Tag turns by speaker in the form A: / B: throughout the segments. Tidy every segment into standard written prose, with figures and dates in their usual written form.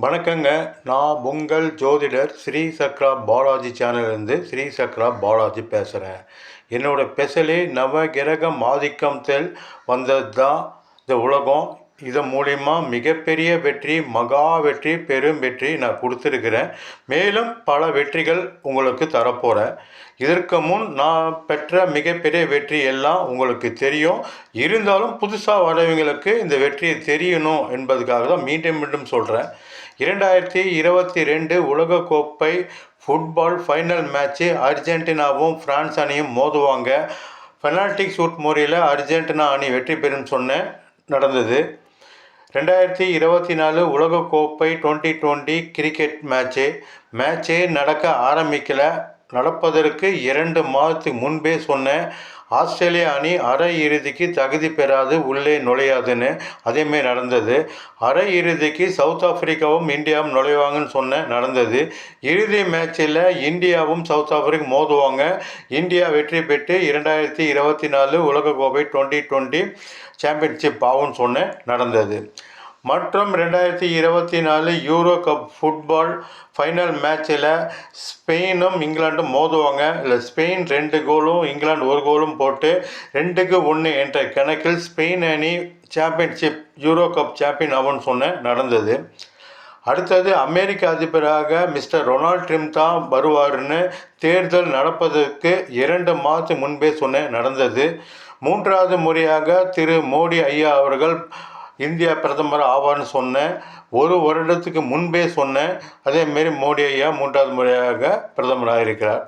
A: வணக்கங்க. நான் உங்கள் ஜோதிடர் ஸ்ரீ சக்ரா பாலாஜி சேனல்லேருந்து ஸ்ரீ சக்ரா பாலாஜி பேசுகிறேன். என்னோட ஸ்பெஷலி நவகிரகம் ஆதிக்கத்தில் வந்தது தான் இந்த உலகம். இதன் மூலிமா மிகப்பெரிய வெற்றி, மகா வெற்றி, பெரும் வெற்றி நான் கொடுத்துருக்கிறேன். மேலும் பல வெற்றிகள் உங்களுக்கு தரப்போகிறேன். இதற்கு முன் நான் பெற்ற மிகப்பெரிய வெற்றி எல்லாம் உங்களுக்கு தெரியும். இருந்தாலும் புதுசாக வரவங்களுக்கு இந்த வெற்றியை தெரியணும் என்பதுக்காக தான் மீண்டும் மீண்டும் சொல்கிறேன். 2022 உலகக்கோப்பை ஃபுட்பால் ஃபைனல் மேட்ச்சு அர்ஜென்டினாவும் ஃப்ரான்ஸ் அணியும் மோதுவாங்க. பெனால்டி ஷூட் முறையில் அர்ஜென்டினா அணி வெற்றி பெறும் சொன்ன நடந்தது. 2024 உலகக்கோப்பை 2020 கிரிக்கெட் மேட்ச்சே நடக்க ஆரம்பிக்கல. நடப்பதற்கு 2 மாதத்துக்கு முன்பே சொன்னேன், ஆஸ்திரேலியா அணி அரை இறுதிக்கு தகுதி பெறாது, உள்ளே நுழையாதுன்னு. அதேமாரி நடந்தது. அரை இறுதிக்கு சவுத் ஆஃப்ரிக்காவும் இந்தியாவும் நுழைவாங்கன்னு சொன்னேன், நடந்தது. இறுதி மேட்சில் இந்தியாவும் சவுத் ஆஃப்ரிக்கா மோதுவாங்க. இந்தியா வெற்றி பெற்று 2024 உலகக்கோப்பை 2020 சாம்பியன்ஷிப் ஆகும்னு சொன்னேன், நடந்தது. மற்றும் 2024 யூரோ கப் ஃபுட்பால் ஃபைனல் மேட்சில் ஸ்பெயினும் இங்கிலாண்டும் மோதுவாங்க. இல்லை, ஸ்பெயின் 2 கோலும் இங்கிலாந்து 1 கோலும் போட்டு 2-1 என்ற கணக்கில் ஸ்பெயின் அணி சாம்பியன்ஷிப் யூரோ கப் சாம்பியன் ஆகும்னு சொன்ன நடந்தது. அடுத்தது அமெரிக்க அதிபராக மிஸ்டர் டொனால்ட் ட்ரம்ப் தான் வருவார்னு தேர்தல் நடப்பதற்கு 2 மாதத்துக்கு முன்பே சொன்ன நடந்தது. 3வது முறையாக திரு மோடி ஐயா அவர்கள் இந்தியா பிரதமர் ஆவார்னு சொன்னேன். 1 வருடத்துக்கு முன்பே சொன்னேன். அதேமாரி மோடி ஐயா 3வது முறையாக பிரதமராக இருக்கிறார்.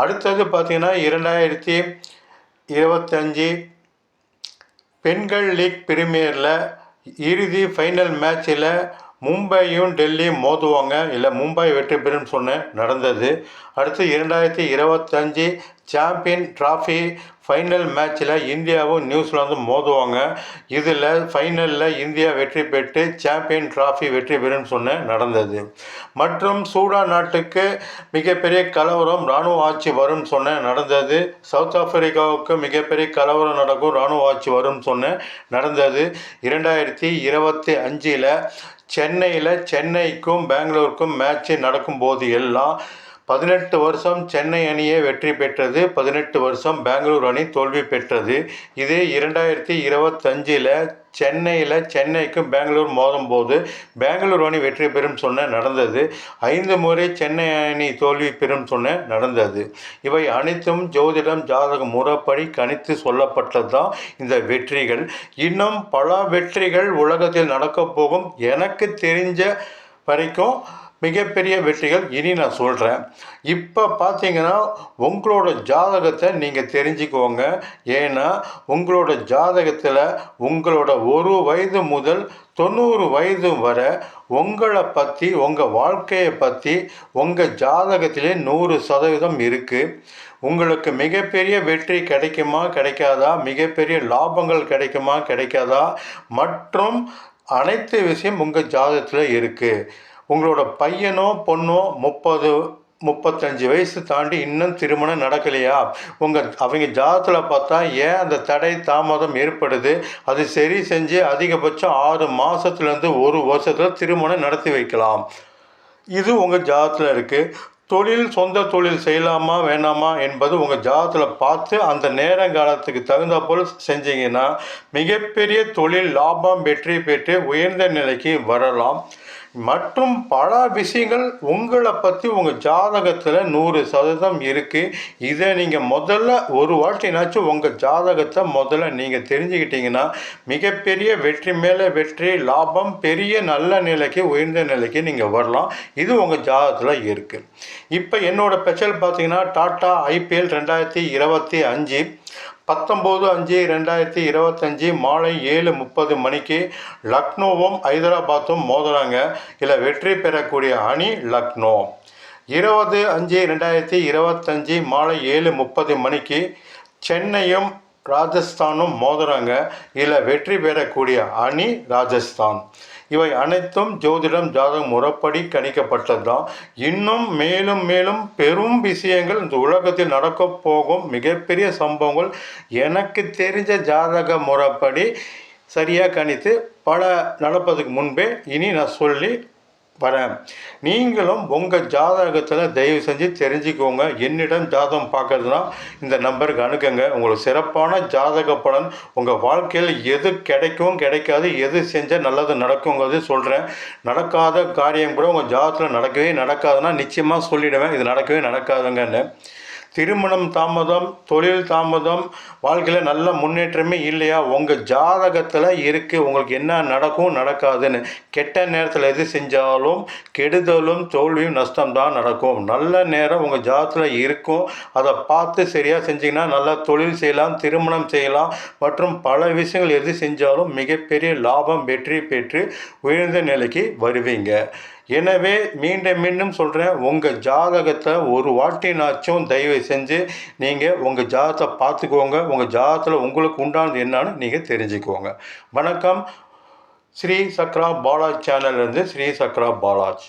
A: அடுத்தது பார்த்திங்கன்னா 2025 பெண்கள் லீக் பிரீமியரில் இறுதி ஃபைனல் மேட்சில் மும்பையும் டெல்லியும் மோதுவாங்க. இல்லை, மும்பை வெற்றி பெறும் சொன்ன நடந்தது. அடுத்து 2025 சாம்பியன் டிராஃபி ஃபைனல் மேட்சில் இந்தியாவும் நியூசிலாந்தும் மோதுவாங்க. இதில் ஃபைனலில் இந்தியா வெற்றி பெற்று சாம்பியன் டிராஃபி வெற்றி பெறும் சொன்ன நடந்தது. மற்றும் சூடான் நாட்டுக்கு மிகப்பெரிய கலவரம், இராணுவ ஆட்சி வரும் சொன்ன நடந்தது. சவுத் ஆப்பிரிக்காவுக்கு மிகப்பெரிய கலவரம் நடக்கும், இராணுவ ஆட்சி வரும் சொன்ன நடந்தது. 2025 சென்னைக்கும் பெங்களூருக்கும் மேட்ச்சு நடக்கும்போது எல்லாம் 18 வருஷம் சென்னை அணியே வெற்றி பெற்றது, 18 வருஷம் பெங்களூர் அணி தோல்வி பெற்றது. இதே 2025 சென்னைக்கும் பெங்களூர் மோதும் போது பெங்களூர் அணி வெற்றி பெறும் சொன்ன நடந்தது. 5 முறை சென்னை அணி தோல்வி பெறும் சொன்ன நடந்தது. இவை அனைத்தும் ஜோதிடம் ஜாதக முறைப்படி கணித்து சொல்லப்பட்டது தான் இந்த வெற்றிகள். இன்னும் பல வெற்றிகள் உலகத்தில் நடக்கப் போகும். எனக்கு தெரிஞ்ச வரைக்கும் மிகப்பெரிய வெற்றிகள் இனி நான் சொல்கிறேன். இப்போ பார்த்தீங்கன்னா உங்களோட ஜாதகத்தை நீங்கள் தெரிஞ்சுக்கோங்க. ஏன்னா உங்களோட ஜாதகத்தில் உங்களோட 1 வயது முதல் 90 வயது வரை உங்களை பற்றி, உங்கள் வாழ்க்கையை பற்றி உங்கள் ஜாதகத்திலே 100% இருக்குது. உங்களுக்கு மிகப்பெரிய வெற்றி கிடைக்குமா கிடைக்காதா, மிகப்பெரிய லாபங்கள் கிடைக்குமா கிடைக்காதா, மற்றும் அனைத்து விஷயம் உங்கள் ஜாதகத்தில் இருக்குது. உங்களோட பையனோ பொண்ணோ 30-35 வயசு தாண்டி இன்னும் திருமணம் நடக்கலையா, அவங்க ஜாதகத்தில் பார்த்தா ஏன் அந்த தடை தாமதம் ஏற்படுது, அது சரி செஞ்சு அதிகபட்சம் 6 மாதத்துலேருந்து 1 வருஷத்தில் திருமணம் நடத்தி வைக்கலாம். இது உங்கள் ஜாதகத்தில் இருக்குது. சொந்த தொழில் செய்யலாமா வேணாமா என்பது உங்கள் ஜாதகத்தில் பார்த்து அந்த நேரங்காலத்துக்கு தகுந்த போல் செஞ்சீங்கன்னா மிகப்பெரிய தொழில் லாபம் வெற்றி பெற்று உயர்ந்த நிலைக்கு வரலாம். மற்றும் பல விஷயங்கள் உங்களை பற்றி உங்கள் ஜாதகத்தில் 100% இருக்குது. இதை நீங்கள் முதல்ல ஒரு வாட்டினாச்சும் உங்கள் ஜாதகத்தை முதல்ல நீங்கள் தெரிஞ்சுக்கிட்டீங்கன்னா மிகப்பெரிய வெற்றி மேலே வெற்றி, லாபம், பெரிய நல்ல நிலைக்கு உயர்ந்த நிலைக்கு நீங்கள் வரலாம். இது உங்கள் ஜாதகத்தில் இருக்குது. இப்போ என்னோடய ஸ்பெஷல் பார்த்தீங்கன்னா டாட்டா IPL 2025 19/5/2025 மாலை 7:30 மணிக்கு லக்னோவும் ஹைதராபாத்தும் மோதுறாங்க. இதில் வெற்றி பெறக்கூடிய அணி லக்னோ. 20/5/2025 மாலை 7:30 மணிக்கு சென்னையும் ராஜஸ்தானும் மோதுறாங்க. இதில் வெற்றி பெறக்கூடிய அணி ராஜஸ்தான். இவை அனைத்தும் ஜோதிடம் ஜாதகம் முறைப்படி கணிக்கப்பட்டது தான். இன்னும் மேலும் பெரும் விஷயங்கள் இந்த உலகத்தில் நடக்கப் போகும் மிகப்பெரிய சம்பவங்கள் எனக்கு தெரிஞ்ச ஜாதக முறைப்படி சரியாக கணித்து பல நடப்பதுக்கு முன்பே இனி நான் சொல்லி வரேன். நீங்களும் உங்கள் ஜாதகத்தில் தயவு செஞ்சு தெரிஞ்சுக்கோங்க. என்னிடம் ஜாதகம் பார்க்கறதுனா இந்த நம்பருக்கு அணுகுங்க. உங்களுக்கு சிறப்பான ஜாதக பலன், உங்கள் வாழ்க்கையில் எது கிடைக்கும் கிடைக்காது, எது செஞ்சால் நல்லது நடக்குங்கிறது சொல்கிறேன். நடக்காத காரியம் கூட உங்கள் ஜாதகத்தில் நடக்கவே நடக்காதுன்னா நிச்சயமாக சொல்லிவிடுவேன், இது நடக்கவே நடக்காதுங்கன்னு. திருமணம் தாமதம், தொழில் தாமதம், வாழ்க்கையில் நல்ல முன்னேற்றமே இல்லையா, உங்கள் ஜாதகத்தில் இருக்குது உங்களுக்கு என்ன நடக்கும் நடக்காதுன்னு. கெட்ட நேரத்தில் எது செஞ்சாலும் கெடுதலும் தோல்வியும் நஷ்டம்தான் நடக்கும். நல்ல நேரம் உங்கள் ஜாதகத்தில் இருக்கும், அதை பார்த்து சரியாக செஞ்சிங்கன்னா நல்லா தொழில் செய்யலாம், திருமணம் செய்யலாம் மற்றும் பல விஷயங்கள் எது செஞ்சாலும் மிகப்பெரிய லாபம் வெற்றி பெற்று உயர்ந்த நிலைக்கு வருவீங்க. எனவே மீண்டும் சொல்கிறேன், உங்கள் ஜாதகத்தை ஒரு வாட்டினாச்சும் தயவு செஞ்சு நீங்கள் உங்கள் ஜாதகத்தை பார்த்துக்கோங்க. உங்கள் ஜாதகத்தில் உங்களுக்கு உண்டானது என்னான்னு நீங்கள் தெரிஞ்சுக்கோங்க. வணக்கம். ஸ்ரீ சக்ரா பாலாஜ் சேனல்லேருந்து ஸ்ரீ சக்ரா பாலாஜ்.